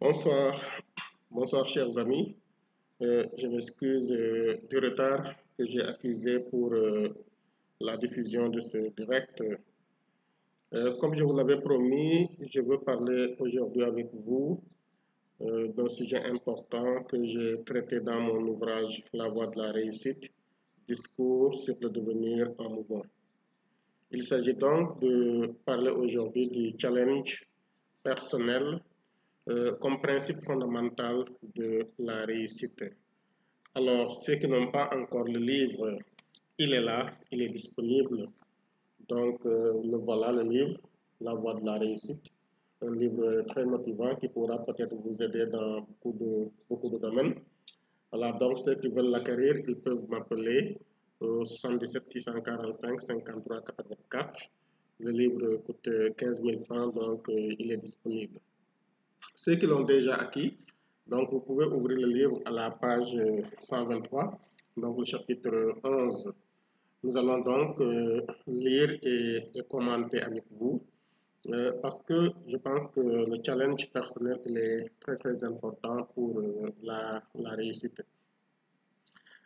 Bonsoir, bonsoir chers amis. Je m'excuse du retard que j'ai accusé pour la diffusion de ce direct. Comme je vous l'avais promis, je veux parler aujourd'hui avec vous d'un sujet important que j'ai traité dans mon ouvrage La voie de la réussite, discours sur le devenir en mouvement. Il s'agit donc de parler aujourd'hui du challenge personnel comme principe fondamental de la réussite. Alors, ceux qui n'ont pas encore le livre, il est là, il est disponible. Donc, le voilà, le livre, La voie de la réussite. Un livre très motivant qui pourra peut-être vous aider dans beaucoup de domaines. Voilà, donc ceux qui veulent l'acquérir, ils peuvent m'appeler au 77 645 53 84. Le livre coûte 15 000 francs, donc il est disponible. Ceux qui l'ont déjà acquis, donc vous pouvez ouvrir le livre à la page 123, donc le chapitre 11. Nous allons donc lire et commenter avec vous parce que je pense que le challenge personnel il est très important pour la réussite.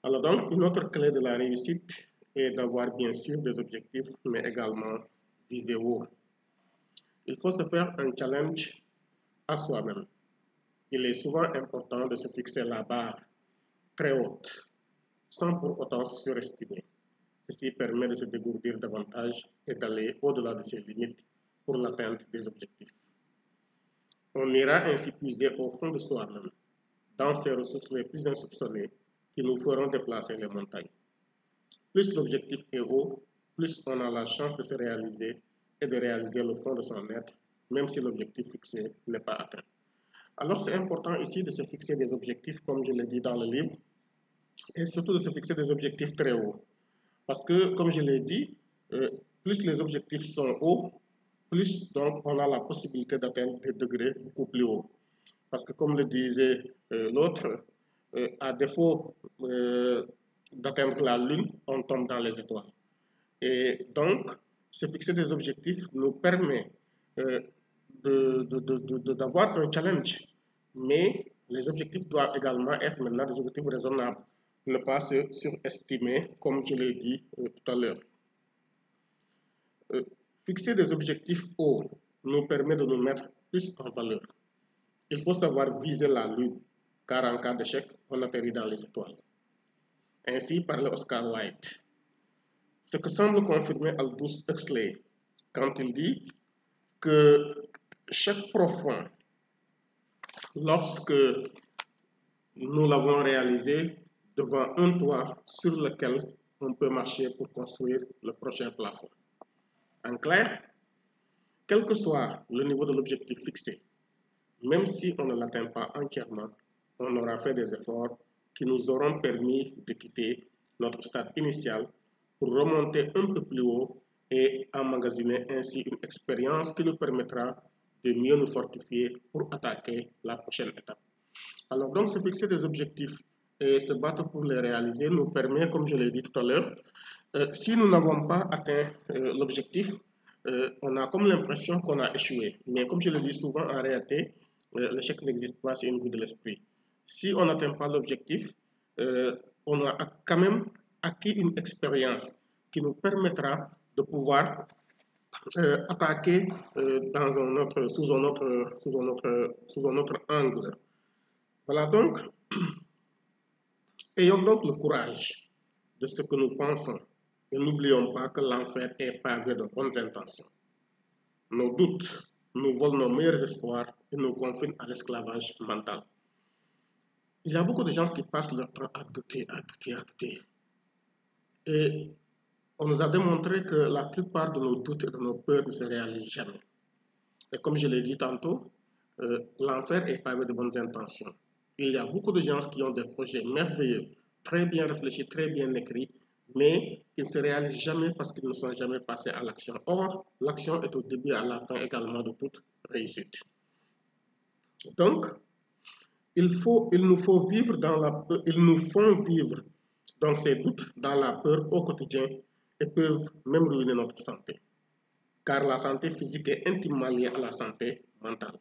Alors donc, une autre clé de la réussite est d'avoir bien sûr des objectifs, mais également viser haut. Il faut se faire un challenge à soi-même. Il est souvent important de se fixer la barre très haute, sans pour autant se surestimer. Ceci permet de se dégourdir davantage et d'aller au-delà de ses limites pour l'atteinte des objectifs. On ira ainsi puiser au fond de soi-même, dans ces ressources les plus insoupçonnées qui nous feront déplacer les montagnes. Plus l'objectif est haut, plus on a la chance de se réaliser et de réaliser le fond de son être, même si l'objectif fixé n'est pas atteint. Alors c'est important ici de se fixer des objectifs, comme je l'ai dit dans le livre, et surtout de se fixer des objectifs très hauts. Parce que, comme je l'ai dit, plus les objectifs sont hauts, plus donc on a la possibilité d'atteindre des degrés beaucoup plus hauts. Parce que comme le disait l'autre, à défaut d'atteindre la Lune, on tombe dans les étoiles. Et donc, se fixer des objectifs nous permet d'avoir un challenge. Mais les objectifs doivent également être maintenant des objectifs raisonnables. Ne pas se surestimer, comme je l'ai dit tout à l'heure. Fixer des objectifs hauts nous permet de nous mettre plus en valeur. Il faut savoir viser la lune, car en cas d'échec, on atterrit dans les étoiles. Ainsi parlait Oscar Wilde. Ce que semble confirmer Aldous Huxley quand il dit que chaque profond, lorsque nous l'avons réalisé devant un toit sur lequel on peut marcher pour construire le prochain plafond. En clair, quel que soit le niveau de l'objectif fixé, même si on ne l'atteint pas entièrement, on aura fait des efforts qui nous auront permis de quitter notre stade initial pour remonter un peu plus haut et emmagasiner ainsi une expérience qui nous permettra de mieux nous fortifier pour attaquer la prochaine étape. Alors donc se fixer des objectifs et se battre pour les réaliser nous permet, comme je l'ai dit tout à l'heure, si nous n'avons pas atteint l'objectif, on a comme l'impression qu'on a échoué. Mais comme je le dis souvent, en réalité, l'échec n'existe pas, c'est une vue de l'esprit. Si on n'atteint pas l'objectif, on a quand même acquis une expérience qui nous permettra de pouvoir attaquer sous un autre angle. Voilà donc, ayons donc le courage de ce que nous pensons et n'oublions pas que l'enfer est pavé de bonnes intentions. Nos doutes nous volent nos meilleurs espoirs et nous confinent à l'esclavage mental. Il y a beaucoup de gens qui passent leur temps à douter. Et on nous a démontré que la plupart de nos doutes et de nos peurs ne se réalisent jamais. Et comme je l'ai dit tantôt, l'enfer est pavé de bonnes intentions. Il y a beaucoup de gens qui ont des projets merveilleux, très bien réfléchis, très bien écrits, mais qui ne se réalisent jamais parce qu'ils ne sont jamais passés à l'action. Or, l'action est au début et à la fin également de toute réussite. Donc, ils nous font vivre donc ces doutes dans la peur au quotidien et peuvent même ruiner notre santé. Car la santé physique est intimement liée à la santé mentale.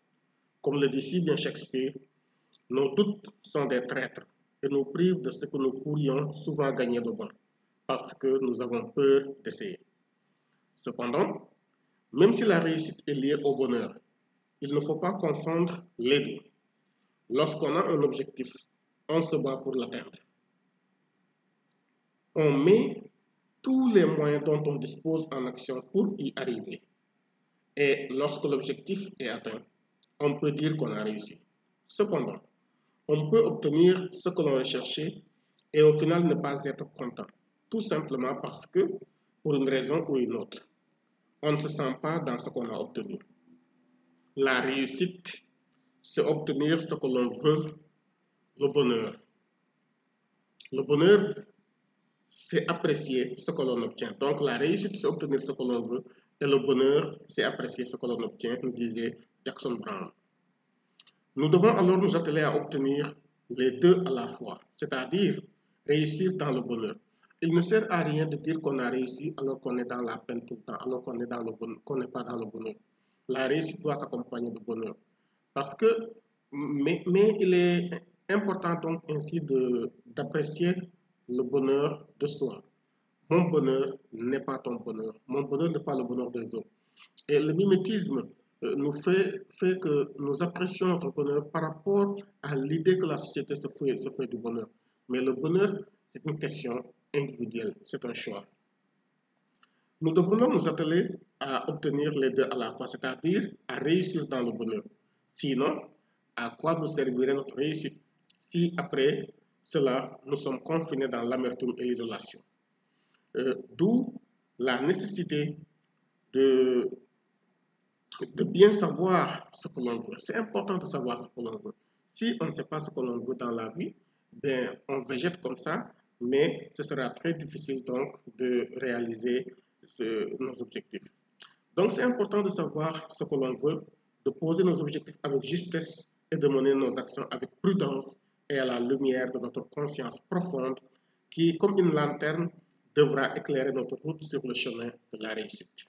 Comme le dit si bien Shakespeare, nos doutes sont des traîtres et nous privent de ce que nous pourrions souvent gagner de bon, parce que nous avons peur d'essayer. Cependant, même si la réussite est liée au bonheur, il ne faut pas confondre les deux. Lorsqu'on a un objectif, on se bat pour l'atteindre. On met tous les moyens dont on dispose en action pour y arriver. Et lorsque l'objectif est atteint, on peut dire qu'on a réussi. Cependant, on peut obtenir ce que l'on recherchait et au final ne pas être content, tout simplement parce que, pour une raison ou une autre, on ne se sent pas dans ce qu'on a obtenu. La réussite, c'est obtenir ce que l'on veut, le bonheur. Le bonheur, c'est apprécier ce que l'on obtient. Donc la réussite, c'est obtenir ce que l'on veut, et le bonheur, c'est apprécier ce que l'on obtient, nous disait Jackson Brown. Nous devons alors nous atteler à obtenir les deux à la fois, c'est-à-dire réussir dans le bonheur. Il ne sert à rien de dire qu'on a réussi alors qu'on est dans la peine tout le temps, alors qu'on est dans le bonheur, qu'on n'est pas dans le bonheur. La réussite doit s'accompagner de bonheur. Parce que, mais il est important donc ainsi d'apprécier le bonheur de soi. Mon bonheur n'est pas ton bonheur. Mon bonheur n'est pas le bonheur des autres. Et le mimétisme nous fait que nous apprécions notre bonheur par rapport à l'idée que la société se fait du bonheur. Mais le bonheur, c'est une question individuelle, c'est un choix. Nous devons donc nous atteler à obtenir les deux à la fois, c'est-à-dire à réussir dans le bonheur. Sinon, à quoi nous servirait notre réussite si après cela, nous sommes confinés dans l'amertume et l'isolation? D'où la nécessité de bien savoir ce que l'on veut. C'est important de savoir ce que l'on veut. Si on ne sait pas ce que l'on veut dans la vie, ben, on végète comme ça, mais ce sera très difficile donc de réaliser nos objectifs. Donc c'est important de savoir ce que l'on veut, de poser nos objectifs avec justesse et de mener nos actions avec prudence et à la lumière de notre conscience profonde qui, comme une lanterne, devra éclairer notre route sur le chemin de la réussite.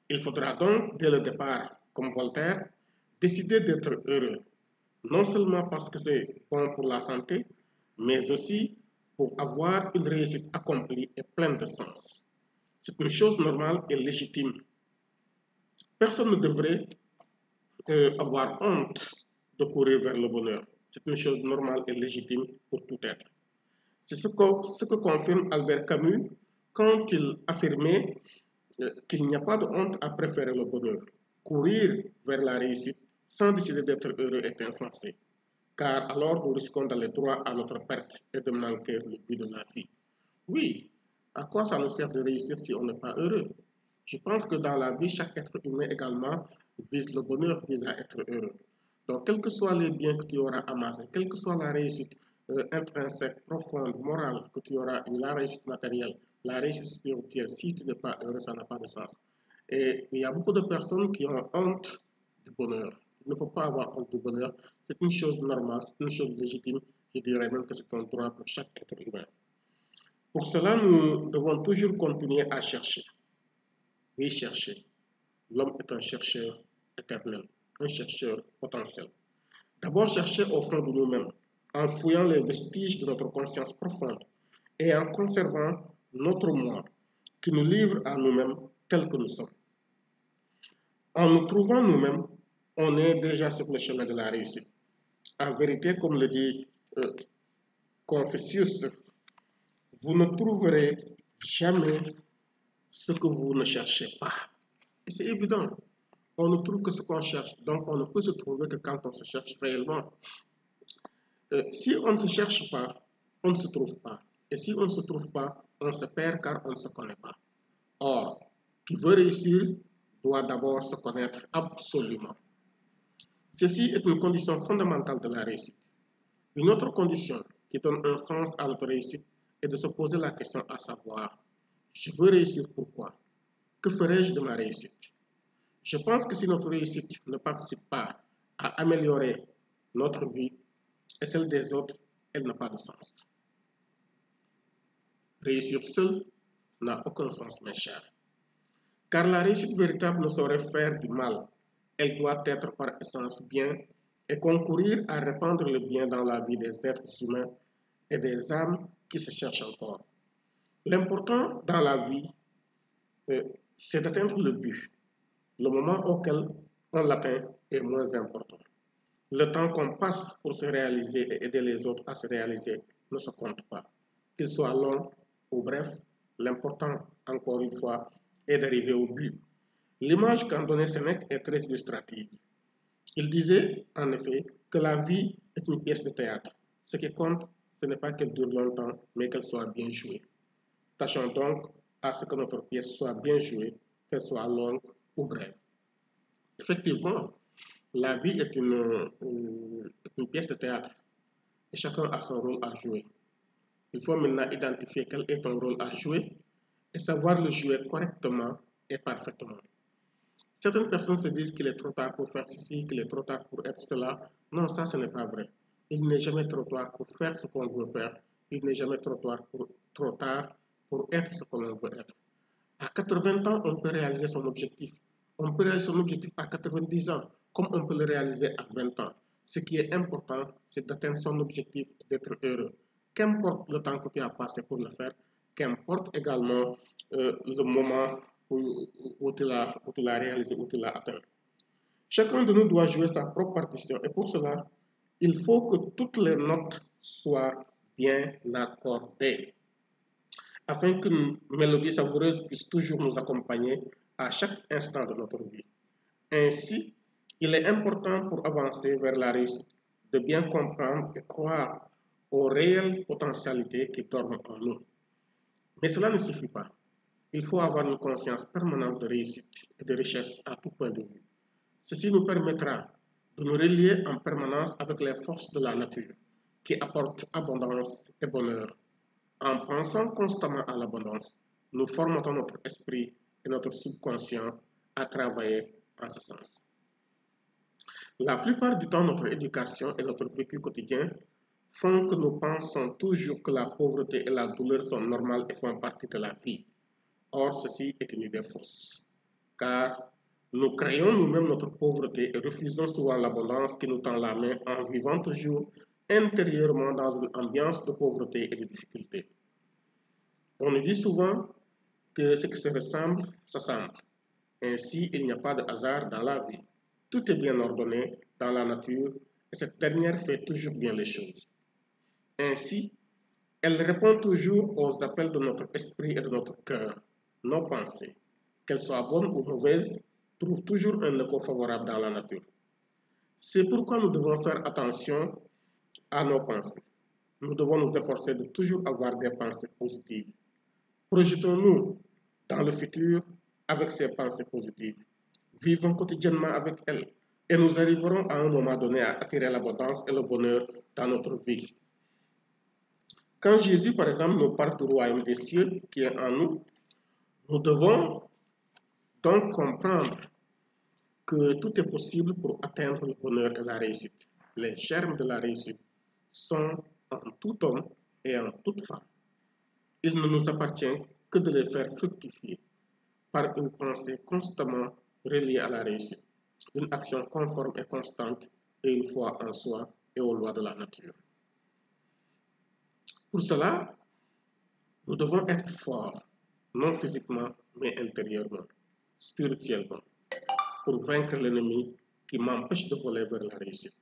Il faudra donc, dès le départ, comme Voltaire, décider d'être heureux, non seulement parce que c'est bon pour la santé, mais aussi pour avoir une réussite accomplie et pleine de sens. C'est une chose normale et légitime. Personne ne devrait avoir honte de courir vers le bonheur. C'est une chose normale et légitime pour tout être. C'est ce que confirme Albert Camus quand il affirmait qu'il n'y a pas de honte à préférer le bonheur. Courir vers la réussite sans décider d'être heureux est insensé, car alors nous risquons d'aller droit à notre perte et de manquer le but de la vie. Oui, à quoi ça nous sert de réussir si on n'est pas heureux? Je pense que dans la vie, chaque être humain également vise le bonheur, vise à être heureux. Donc, quels que soient les biens que tu auras amassés, quelle que soit la réussite intrinsèque, profonde, morale que tu auras eu, la réussite matérielle, la réussite spirituelle, si tu n'es pas heureux, ça n'a pas de sens. Et il y a beaucoup de personnes qui ont honte du bonheur. Il ne faut pas avoir honte du bonheur. C'est une chose normale, c'est une chose légitime. Je dirais même que c'est un droit pour chaque être humain. Pour cela, nous devons toujours continuer à chercher. Oui, chercher. L'homme est un chercheur éternel, un chercheur potentiel. D'abord, chercher au fond de nous-mêmes, en fouillant les vestiges de notre conscience profonde et en conservant notre moi qui nous livre à nous-mêmes tels que nous sommes. En nous trouvant nous-mêmes, on est déjà sur le chemin de la réussite. En vérité, comme le dit Confucius, vous ne trouverez jamais ce que vous ne cherchez pas. Et c'est évident. On ne trouve que ce qu'on cherche. Donc, on ne peut se trouver que quand on se cherche réellement. Si on ne se cherche pas, on ne se trouve pas. Et si on ne se trouve pas, on se perd car on ne se connaît pas. Or, qui veut réussir doit d'abord se connaître absolument. Ceci est une condition fondamentale de la réussite. Une autre condition qui donne un sens à notre réussite est de se poser la question à savoir, je veux réussir pourquoi? Que ferais-je de ma réussite? Je pense que si notre réussite ne participe pas à améliorer notre vie et celle des autres, elle n'a pas de sens. Réussir seul n'a aucun sens, mes chers. Car la réussite véritable ne saurait faire du mal Elle doit être par essence bien et concourir à répandre le bien dans la vie des êtres humains et des âmes qui se cherchent encore. L'important dans la vie, c'est d'atteindre le but. Le moment auquel on l'atteint est moins important. Le temps qu'on passe pour se réaliser et aider les autres à se réaliser ne se compte pas. Qu'il soit long ou bref, l'important, encore une fois, est d'arriver au but. L'image qu'en donnait Sénèque est très illustrative. Il disait, en effet, que la vie est une pièce de théâtre. Ce qui compte, ce n'est pas qu'elle dure longtemps, mais qu'elle soit bien jouée. Tâchons donc à ce que notre pièce soit bien jouée, qu'elle soit longue ou brève. Effectivement, la vie est une pièce de théâtre et chacun a son rôle à jouer. Il faut maintenant identifier quel est ton rôle à jouer et savoir le jouer correctement et parfaitement. Certaines personnes se disent qu'il est trop tard pour faire ceci, qu'il est trop tard pour être cela. Non, ça, ce n'est pas vrai. Il n'est jamais trop tard pour faire ce qu'on veut faire. Il n'est jamais trop tard pour être ce que l'on veut être. À 80 ans, on peut réaliser son objectif. On peut réaliser son objectif à 90 ans, comme on peut le réaliser à 20 ans. Ce qui est important, c'est d'atteindre son objectif et d'être heureux. Qu'importe le temps que tu as passé pour le faire, qu'importe également le moment où tu l'as réalisé, où tu l'as atteint. Chacun de nous doit jouer sa propre partition et pour cela, il faut que toutes les notes soient bien accordées afin qu'une mélodie savoureuse puisse toujours nous accompagner à chaque instant de notre vie. Ainsi, il est important pour avancer vers la réussite de bien comprendre et croire aux réelles potentialités qui dorment en nous. Mais cela ne suffit pas. Il faut avoir une conscience permanente de réussite et de richesse à tout point de vue. Ceci nous permettra de nous relier en permanence avec les forces de la nature qui apportent abondance et bonheur. En pensant constamment à l'abondance, nous formatons notre esprit et notre subconscient à travailler en ce sens. La plupart du temps, notre éducation et notre vécu quotidien font que nous pensons toujours que la pauvreté et la douleur sont normales et font partie de la vie. Or, ceci est une idée fausse, car nous créons nous-mêmes notre pauvreté et refusons souvent l'abondance qui nous tend la main en vivant toujours intérieurement dans une ambiance de pauvreté et de difficulté. On nous dit souvent que ce qui se ressemble, s'assemble. Ainsi, il n'y a pas de hasard dans la vie. Tout est bien ordonné dans la nature et cette dernière fait toujours bien les choses. Ainsi, elle répond toujours aux appels de notre esprit et de notre cœur. Nos pensées, qu'elles soient bonnes ou mauvaises, trouvent toujours un écho favorable dans la nature. C'est pourquoi nous devons faire attention à nos pensées. Nous devons nous efforcer de toujours avoir des pensées positives. Projetons-nous dans le futur avec ces pensées positives. Vivons quotidiennement avec elles et nous arriverons à un moment donné à attirer l'abondance et le bonheur dans notre vie. Quand Jésus, par exemple, nous parle du royaume des cieux qui est en nous, nous devons donc comprendre que tout est possible pour atteindre le bonheur et la réussite. Les germes de la réussite sont en tout homme et en toute femme. Il ne nous appartient que de les faire fructifier par une pensée constamment reliée à la réussite, une action conforme et constante et une foi en soi et aux lois de la nature. Pour cela, nous devons être forts, non physiquement, mais intérieurement, spirituellement, pour vaincre l'ennemi qui m'empêche de voler vers la réussite.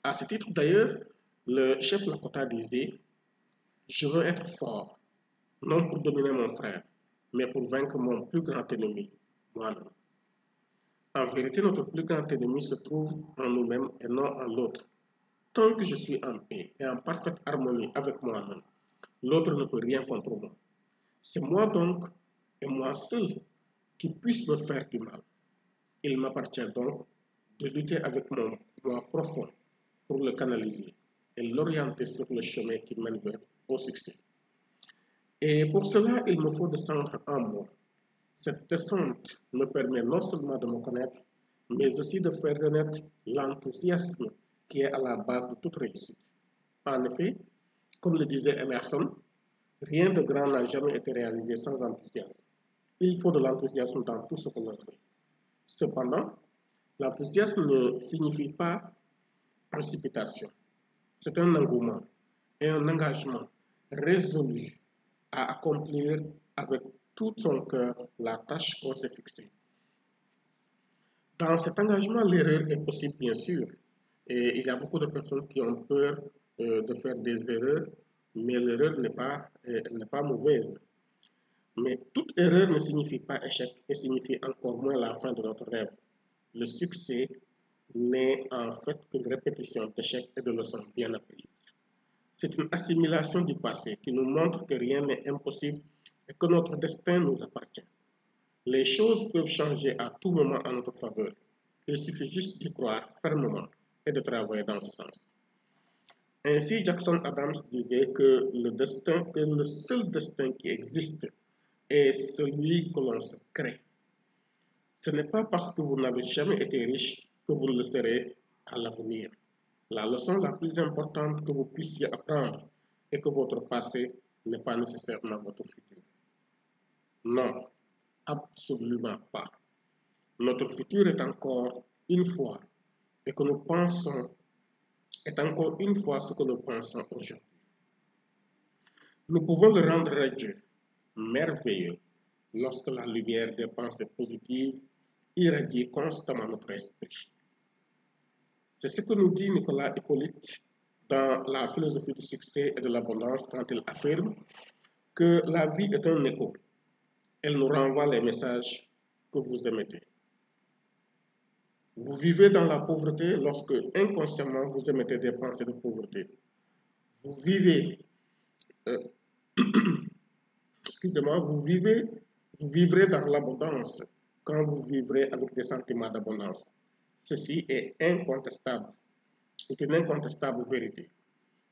À ce titre d'ailleurs, le chef Lakota disait « Je veux être fort, non pour dominer mon frère, mais pour vaincre mon plus grand ennemi, moi-même. » En vérité, notre plus grand ennemi se trouve en nous-mêmes et non en l'autre. Tant que je suis en paix et en parfaite harmonie avec moi-même, l'autre ne peut rien contre moi. C'est moi donc et moi seul qui puisse me faire du mal. Il m'appartient donc de lutter avec mon moi profond pour le canaliser et l'orienter sur le chemin qui mène vers au succès. Et pour cela, il me faut descendre en moi. Cette descente me permet non seulement de me connaître, mais aussi de faire renaître l'enthousiasme qui est à la base de toute réussite. En effet, comme le disait Emerson, rien de grand n'a jamais été réalisé sans enthousiasme. Il faut de l'enthousiasme dans tout ce que l'on fait. Cependant, L'enthousiasme ne signifie pas précipitation. C'est un engouement et un engagement résolu à accomplir avec tout son cœur la tâche qu'on s'est fixée. Dans cet engagement, l'erreur est possible, bien sûr. Et il y a beaucoup de personnes qui ont peur de faire des erreurs, mais l'erreur n'est pas mauvaise. Mais toute erreur ne signifie pas échec et signifie encore moins la fin de notre rêve. Le succès n'est en fait qu'une répétition d'échecs et de leçons bien apprises. C'est une assimilation du passé qui nous montre que rien n'est impossible et que notre destin nous appartient. Les choses peuvent changer à tout moment en notre faveur. Il suffit juste d'y croire fermement et de travailler dans ce sens. Ainsi, Jackson Adams disait que le seul destin qui existe est celui que l'on se crée. Ce n'est pas parce que vous n'avez jamais été riche que vous le serez à l'avenir. La leçon la plus importante que vous puissiez apprendre est que votre passé n'est pas nécessairement votre futur. Non, absolument pas. Notre futur est encore une fois et que nous pensons est encore une fois ce que nous pensons aujourd'hui. Nous pouvons le rendre radieux, merveilleux, lorsque la lumière des pensées positives irradie constamment notre esprit. C'est ce que nous dit Nicolas Hippolyte dans la philosophie du succès et de l'abondance quand il affirme que la vie est un écho. Elle nous renvoie les messages que vous émettez. Vous vivez dans la pauvreté lorsque inconsciemment vous émettez des pensées de pauvreté. Vous vivez, vous vivrez dans l'abondance quand vous vivrez avec des sentiments d'abondance. Ceci est incontestable. C'est une incontestable vérité.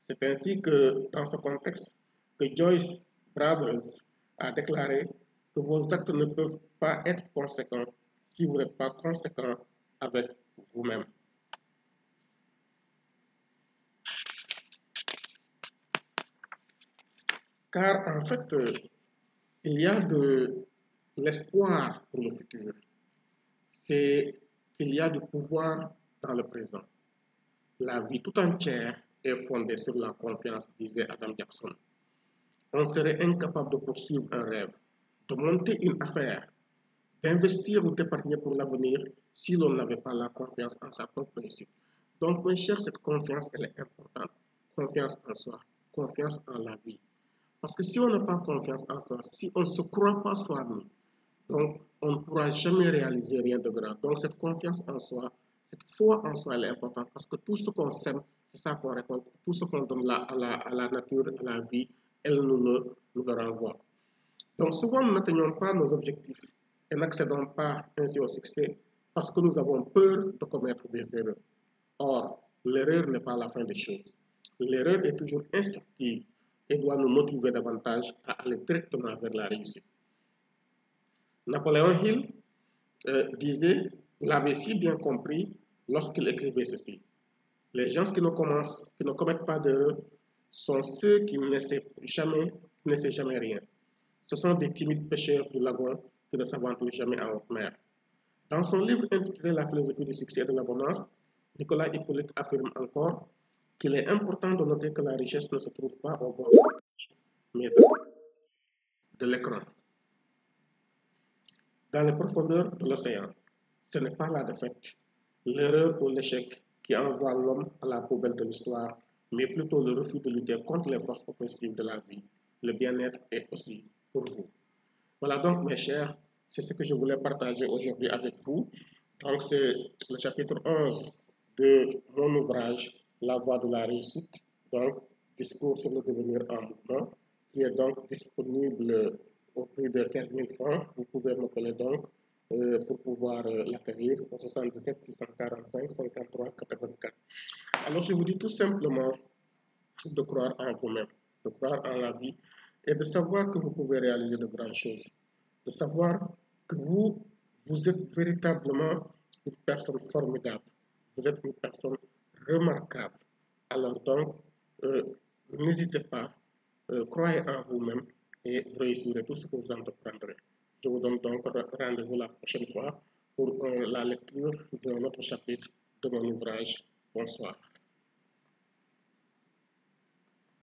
C'est ainsi que, dans ce contexte, que Joyce Brothers a déclaré que vos actes ne peuvent pas être conséquents si vous n'êtes pas conséquent avec vous-même. Car en fait, il y a de l'espoir pour le futur. C'est qu'il y a du pouvoir dans le présent. La vie tout entière est fondée sur la confiance, disait Adam Jackson. On serait incapable de poursuivre un rêve, de monter une affaire, d'investir ou d'épargner pour l'avenir si l'on n'avait pas la confiance en sa propre réussite. Donc, mes chers, cette confiance, elle est importante. Confiance en soi, confiance en la vie. Parce que si on n'a pas confiance en soi, si on ne se croit pas soi-même, donc on ne pourra jamais réaliser rien de grand. Donc, cette confiance en soi, cette foi en soi, elle est importante parce que tout ce qu'on sème, c'est ça qu'on récolte. Tout ce qu'on donne à la nature, à la vie, elle nous le renvoie. Donc, souvent, nous n'atteignons pas nos objectifs et n'accédons pas ainsi au succès parce que nous avons peur de commettre des erreurs. Or, l'erreur n'est pas la fin des choses. L'erreur est toujours instructive et doit nous motiver davantage à aller directement vers la réussite. Napoléon Hill l'avait si bien compris lorsqu'il écrivait ceci. Les gens qui ne commettent pas d'erreur sont ceux qui n'essaient jamais rien. Ce sont des timides pêcheurs du lagon qui ne s'aventurent jamais en haute mer. Dans son livre intitulé La philosophie du succès et de l'abondance, Nicolas Hippolyte affirme encore qu'il est important de noter que la richesse ne se trouve pas au bord mais de l'écran. Dans les profondeurs de l'océan, ce n'est pas la défaite, l'erreur ou l'échec qui envoie l'homme à la poubelle de l'histoire, mais plutôt le refus de lutter contre les forces oppressives de la vie. Le bien-être est aussi pour vous. Voilà donc, mes chers, c'est ce que je voulais partager aujourd'hui avec vous. Donc, c'est le chapitre 11 de mon ouvrage, La voie de la réussite, donc discours sur le devenir en mouvement, qui est donc disponible au prix de 15 000 francs. Vous pouvez m'appeler donc pour pouvoir l'acquérir au 77 645 53 84. Alors, je vous dis tout simplement de croire en vous-même, de croire en la vie et de savoir que vous pouvez réaliser de grandes choses, de savoir que vous êtes véritablement une personne formidable, vous êtes une personne remarquable. Alors donc, n'hésitez pas, croyez en vous-même et vous réussirez tout ce que vous entreprendrez. Je vous donne donc rendez-vous la prochaine fois pour la lecture d'un autre chapitre de mon ouvrage. Bonsoir.